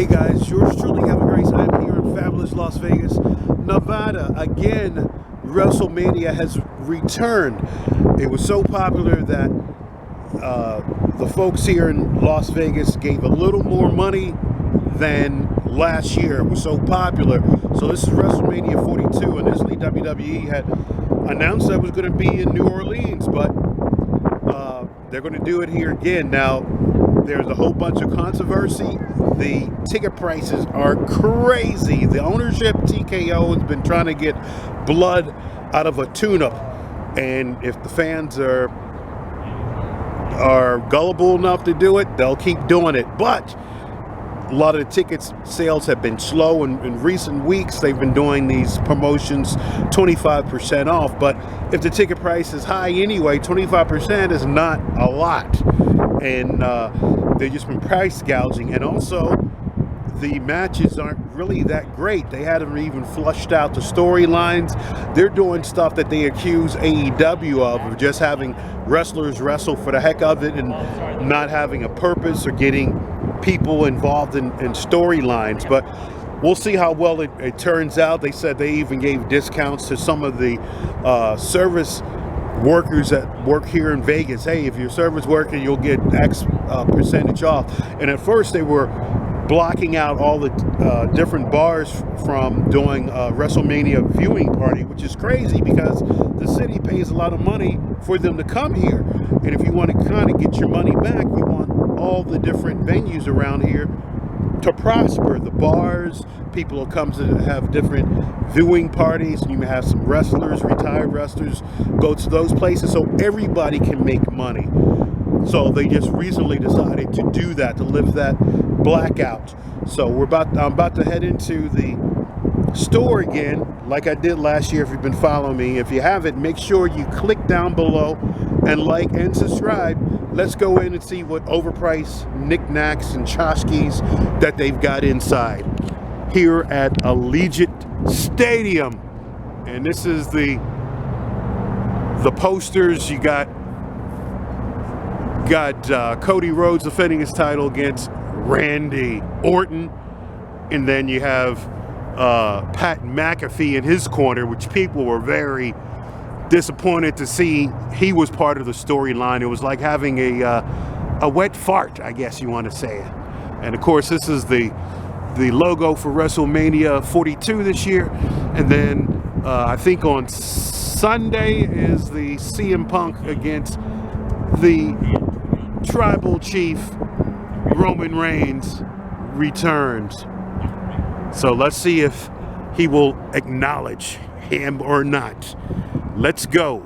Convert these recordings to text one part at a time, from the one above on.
Hey guys, yours truly, Kevin Grace. I'm here in fabulous Las Vegas, Nevada. Again, WrestleMania has returned. It was so popular that the folks here in Las Vegas gave a little more money than last year. It was so popular. So this is WrestleMania 42. Initially, WWE had announced that it was going to be in New Orleans, but they're going to do it here again. Now, there's a whole bunch of controversy. The ticket prices are crazy. The ownership, TKO, has been trying to get blood out of a tune-up. And if the fans are gullible enough to do it, they'll keep doing it. But a lot of the tickets sales have been slow. In recent weeks, they've been doing these promotions 25% off. But if the ticket price is high anyway, 25% is not a lot. And they've just been price gouging. And also, the matches aren't really that great. They haven't even flushed out the storylines. They're doing stuff that they accuse AEW of just having wrestlers wrestle for the heck of it and not having a purpose or getting people involved in storylines. But we'll see how well it turns out. They said they even gave discounts to some of the service workers that work here in Vegas. Hey, if you're a service worker, you'll get X percentage off. And at first they were blocking out all the different bars from doing a WrestleMania viewing party, which is crazy because the city pays a lot of money for them to come here. And if you want to kind of get your money back, you want all the different venues around here to prosper. The bars, people will come to have different viewing parties. You may have some wrestlers, retired wrestlers, go to those places so everybody can make money. So they just recently decided to do that, to lift that blackout. So I'm about to head into the store again, like I did last year. If you've been following me, if you haven't, make sure you click down below and like and subscribe. Let's go in and see what overpriced knickknacks and tchotchkes that they've got inside here at Allegiant Stadium. And this is the posters. You got Cody Rhodes defending his title against Randy Orton, and then you have Pat McAfee in his corner, which people were very disappointed to see he was part of the storyline. It was like having a wet fart, I guess you want to say. And of course, this is the logo for WrestleMania 42 this year. And then I think on Sunday is the CM Punk against the Tribal Chief Roman Reigns returns. So let's see if he will acknowledge him or not. Let's go.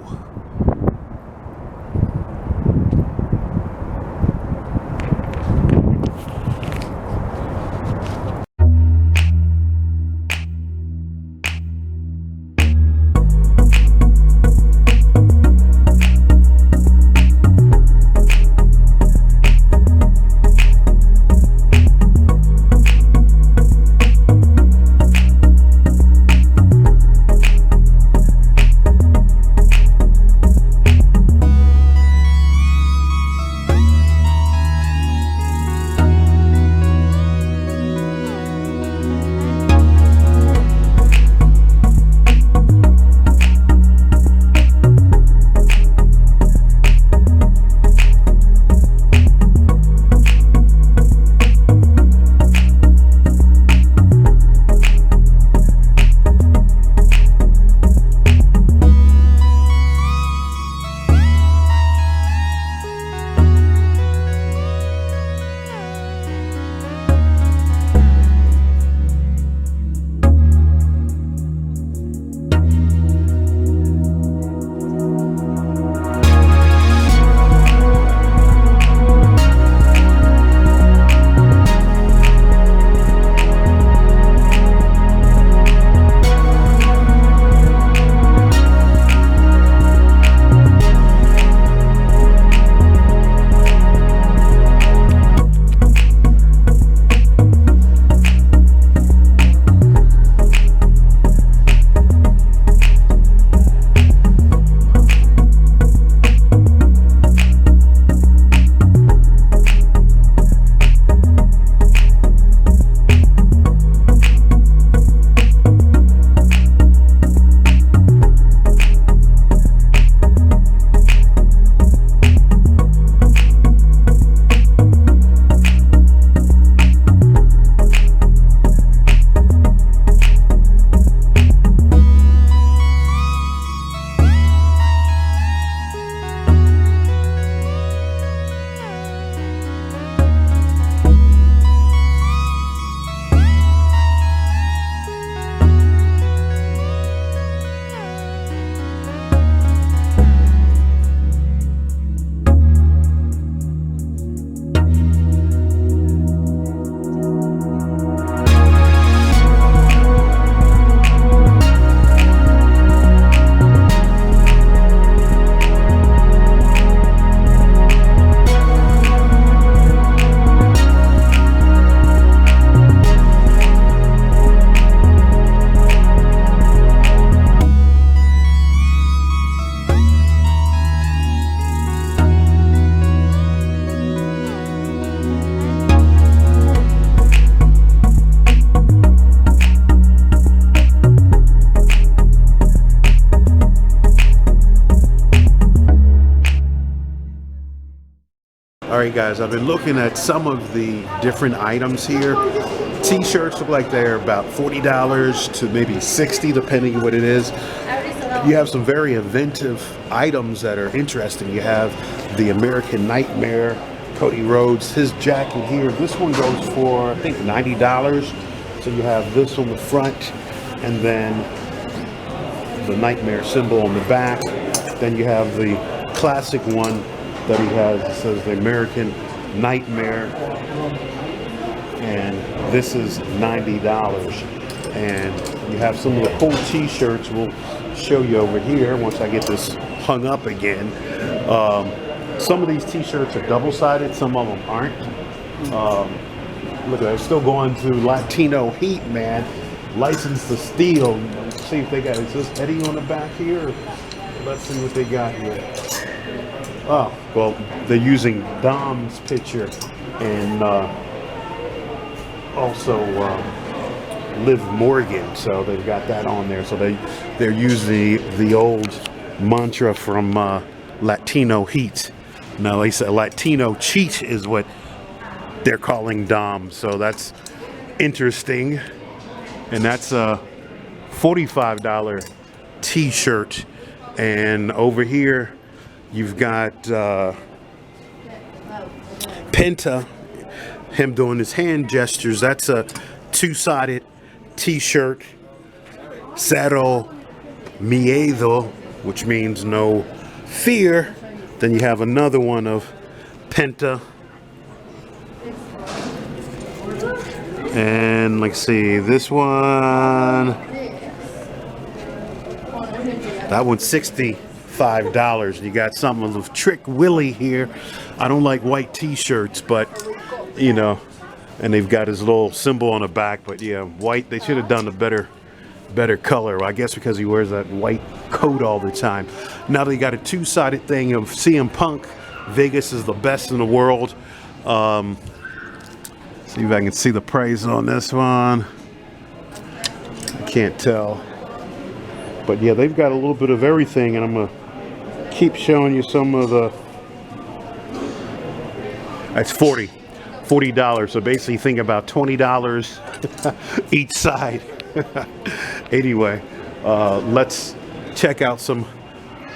All right, guys, I've been looking at some of the different items here. T-shirts look like they're about $40 to maybe $60, depending on what it is. You have some very inventive items that are interesting. You have the American Nightmare, Cody Rhodes, his jacket here. This one goes for, I think, $90. So you have this on the front, and then the Nightmare symbol on the back. Then you have the classic one that he has. It says the American Nightmare, and this is $90. And you have some of the cool T-shirts. We'll show you over here once I get this hung up again. Some of these T-shirts are double-sided. Some of them aren't. Look at that. It's still going to Latino Heat, man. License to Steal. Let's see if they got, is this Eddie on the back here? Let's see what they got here. Oh, well, they're using Dom's picture and also Liv Morgan, so they've got that on there. So they're using the old mantra from Latino Heat. No, they said Latino Cheat is what they're calling Dom. So that's interesting, and that's a $45 T-shirt. And over here, you've got Penta, him doing his hand gestures. That's a two-sided T-shirt. Cero Miedo, which means no fear. Then you have another one of Penta. And let's see, this one, that one's $65. You got something of Trick Willie here. I don't like white T-shirts, but you know, and they've got his little symbol on the back. But yeah, white. They should have done a better color. I guess because he wears that white coat all the time. Now they got a two-sided thing of CM Punk. Vegas is the best in the world. See if I can see the price on this one. I can't tell. But yeah, they've got a little bit of everything, and I'm gonna keep showing you some of the. That's $40. So basically, think about $20 each side. Anyway, let's check out some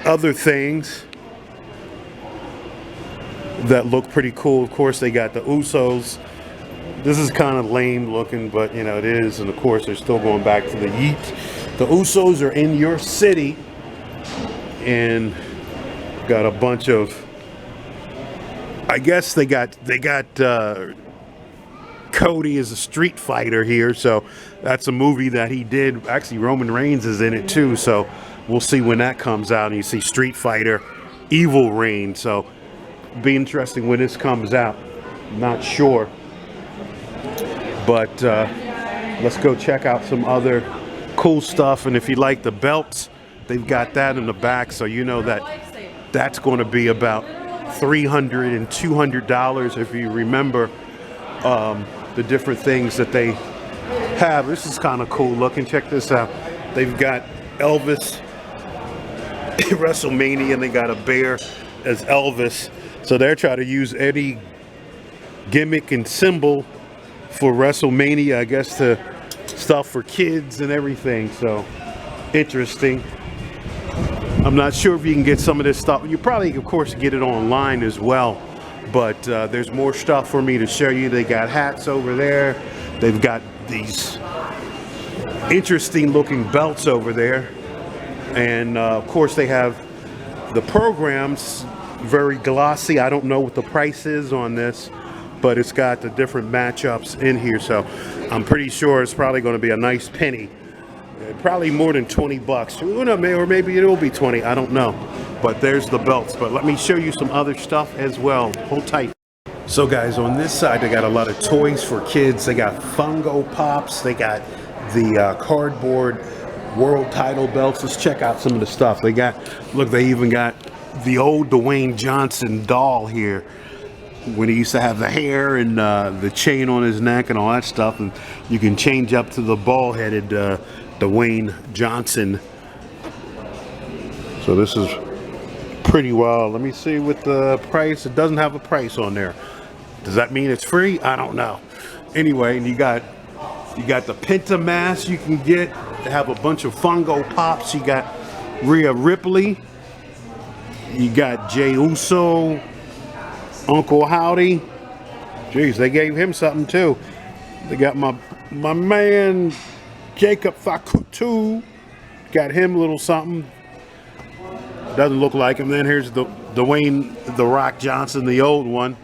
other things that look pretty cool. Of course, they got the Usos. This is kind of lame looking, but you know it is. And of course, they're still going back to the Yeet. The Usos are in your city, and got a bunch of. I guess they got Cody is a street fighter here, so that's a movie that he did. Actually, Roman Reigns is in it too, so we'll see when that comes out. And you see Street Fighter, Evil Reign. So be interesting when this comes out. Not sure, but let's go check out some other cool stuff. And if you like the belts, they've got that in the back, so you know that that's going to be about $300 and $200 if you remember the different things that they have. This is kind of cool looking. Check this out. They've got Elvis at WrestleMania, and they got a bear as Elvis. So they're trying to use Eddie gimmick and symbol for WrestleMania, I guess, to stuff for kids and everything. So interesting. I'm not sure if you can get some of this stuff. You probably, of course, get it online as well. But there's more stuff for me to show you. They got hats over there. They've got these interesting looking belts over there. And of course, they have the programs, very glossy. I don't know what the price is on this, but it's got the different matchups in here. So I'm pretty sure it's probably going to be a nice penny. Probably more than 20 bucks. Or maybe it will be 20. I don't know. But there's the belts. But let me show you some other stuff as well. Hold tight. So guys, on this side, they got a lot of toys for kids. They got Fungo Pops. They got the cardboard world title belts. Let's check out some of the stuff. They got, look, they even got the old Dwayne Johnson doll here, when he used to have the hair and the chain on his neck and all that stuff. And you can change up to the bald-headed Dwayne Johnson. So this is Pretty well. Let me see what the price. It doesn't have a price on there. Does that mean it's free? I don't know. Anyway, and you got the Penta mask you can get. They have a bunch of Fungo Pops. You got Rhea Ripley. You got Jey Uso, Uncle Howdy. Jeez, they gave him something too. They got my man Jacob Fakutu. Got him a little something. Doesn't look like him. Then here's the Dwayne The Rock Johnson, the old one.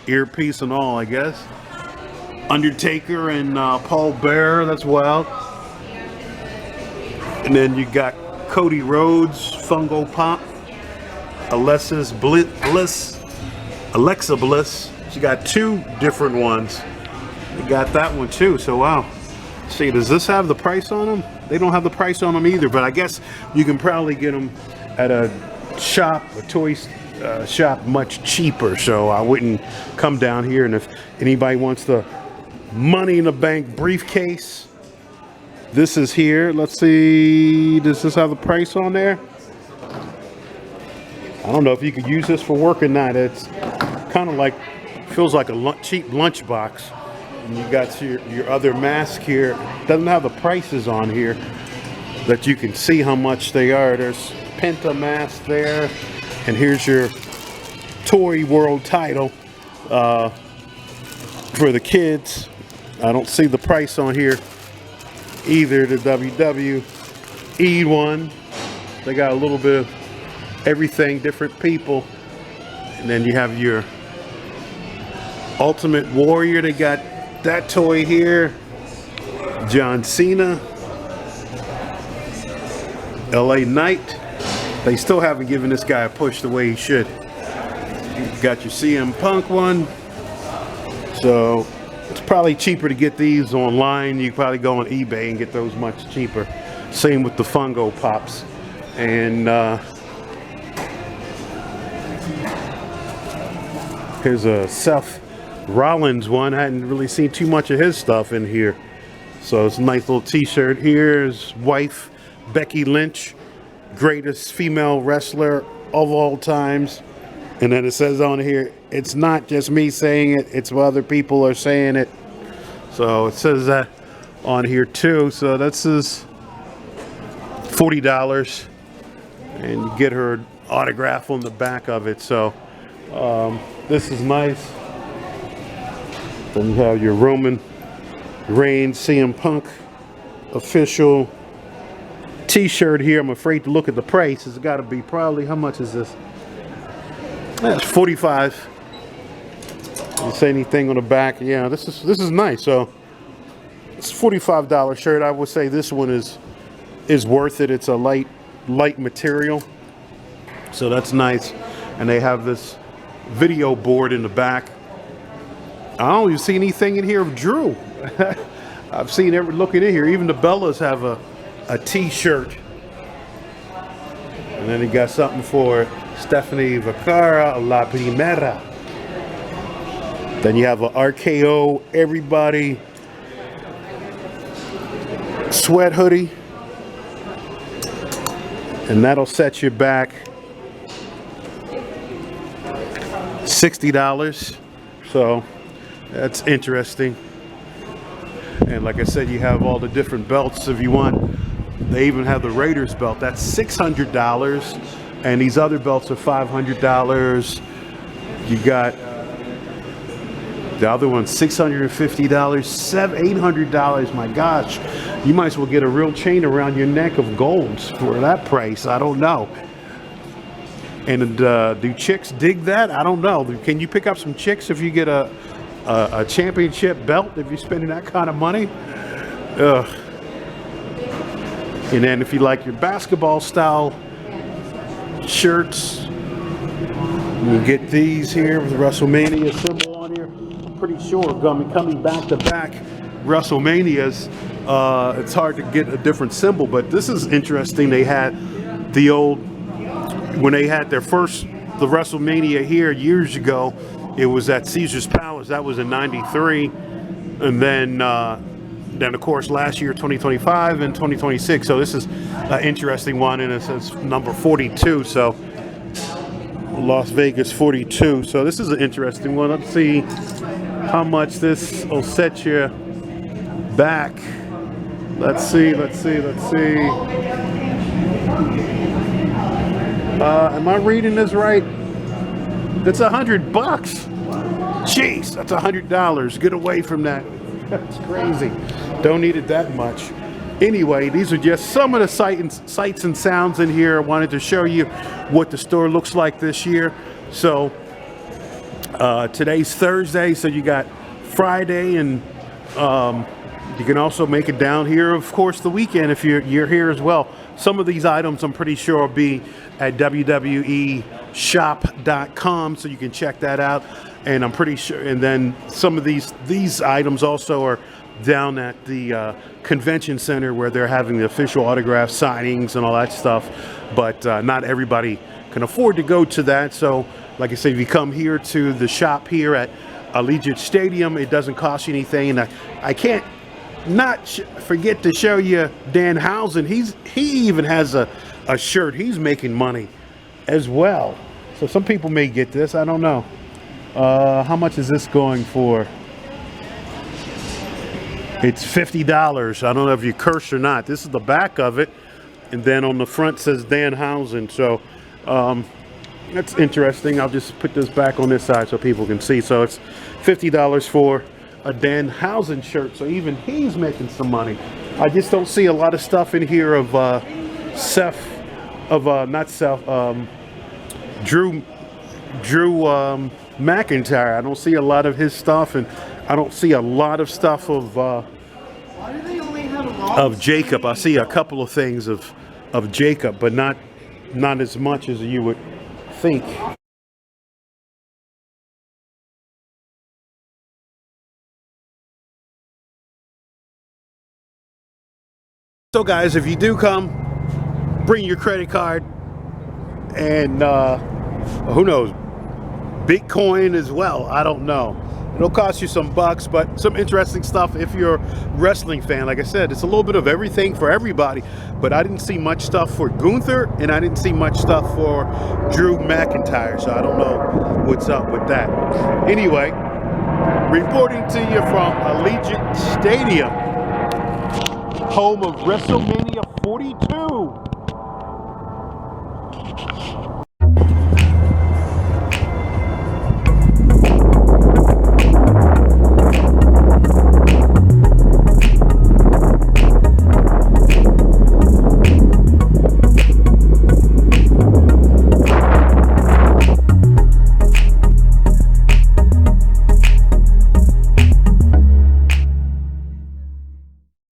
Earpiece and all, I guess. Undertaker and Paul Bearer, that's wild. And then you got Cody Rhodes, Fungo Pop. Alexa Bliss. She got two different ones. You got that one too, so wow. See, does this have the price on them? They don't have the price on them either, but I guess you can probably get them at a shop, a toy shop, much cheaper. So I wouldn't come down here. And if anybody wants the Money in the Bank briefcase, this is here. Let's see, does this have the price on there? I don't know if you could use this for work or not. It's kind of like, feels like a cheap lunchbox. And you got your other mask here. Doesn't have the prices on here that you can see how much they are. There's Penta mask there, and here's your Toy World title for the kids. I don't see the price on here either. The WWE one, they got a little bit of everything, different people. And then you have your Ultimate Warrior. They got that toy here. John Cena, LA Knight. They still haven't given this guy a push the way he should. You got your CM Punk one. So it's probably cheaper to get these online. You probably go on eBay and get those much cheaper. Same with the Fungo Pops. And here's a Seth Rollins one. I hadn't really seen too much of his stuff in here. So it's a nice little t-shirt here. His wife, Becky Lynch, greatest female wrestler of all times. And then it says on here, it's not just me saying it, it's what other people are saying it. So it says that on here too. So that's his $40. And you get her autograph on the back of it. So this is nice. Then you have your Roman Reigns CM Punk official t-shirt here. I'm afraid to look at the price. It's got to be probably, how much is this? That's $45. Doesn't say anything on the back. Yeah, this is nice. So it's a $45 shirt. I would say this one is worth it. It's a light material. So that's nice. And they have this video board in the back. I don't even see anything in here of Drew. I've seen looking in here. Even the Bellas have a t-shirt. And then he got something for Stephanie Vacara, La Primera. Then you have an RKO Everybody sweat hoodie. And that'll set you back $60. So that's interesting. And like I said, you have all the different belts if you want. They even have the Raiders belt. That's $600. And these other belts are $500. You got the other one, $650, $800. My gosh, you might as well get a real chain around your neck of golds for that price. I don't know. And do chicks dig that? I don't know. Can you pick up some chicks if you get a championship belt if you're spending that kind of money? Ugh. And then if you like your basketball style shirts, you get these here with the WrestleMania symbol on here. I'm pretty sure coming back to back WrestleManias, it's hard to get a different symbol, but this is interesting. They had the old, when they had their first, the WrestleMania here years ago, it was at Caesar's Palace. That was in '93. And then of course last year 2025 and 2026. So this is an interesting one, and it says number 42. So Las Vegas 42. So this is an interesting one. Let's see how much this will set you back. Let's see. Am I reading this right? That's $100. Jeez, that's $100. Get away from that. That's crazy. Don't need it that much. Anyway, these are just some of the sights and sounds in here. I wanted to show you what the store looks like this year. So today's Thursday, so you got Friday, and you can also make it down here, of course, the weekend if you're here as well. Some of these items I'm pretty sure will be at www.shop.com, so you can check that out. And I'm pretty sure, and then some of these items also are down at the convention center where they're having the official autograph signings and all that stuff. But not everybody can afford to go to that. So, like I said, if you come here to the shop here at Allegiant Stadium, it doesn't cost you anything. And I can't not forget to show you Dan Housen. He even has a shirt. He's making money as well. So some people may get this. I don't know. How much is this going for? It's $50. I don't know if you curse or not. This is the back of it. And then on the front says Dan Housen. So that's interesting. I'll just put this back on this side so people can see. So it's $50 for a Dan Housen shirt. So even he's making some money. I just don't see a lot of stuff in here of Drew McIntyre. I don't see a lot of his stuff, and I don't see a lot of stuff of Jacob. I see a couple of things of Jacob, but not as much as you would think. So guys, if you do come, bring your credit card, and who knows, Bitcoin as well. I don't know. It'll cost you some bucks, but some interesting stuff if you're a wrestling fan. Like I said, it's a little bit of everything for everybody, but I didn't see much stuff for Gunther, and I didn't see much stuff for Drew McIntyre, so I don't know what's up with that. Anyway, reporting to you from Allegiant Stadium, home of WrestleMania 42.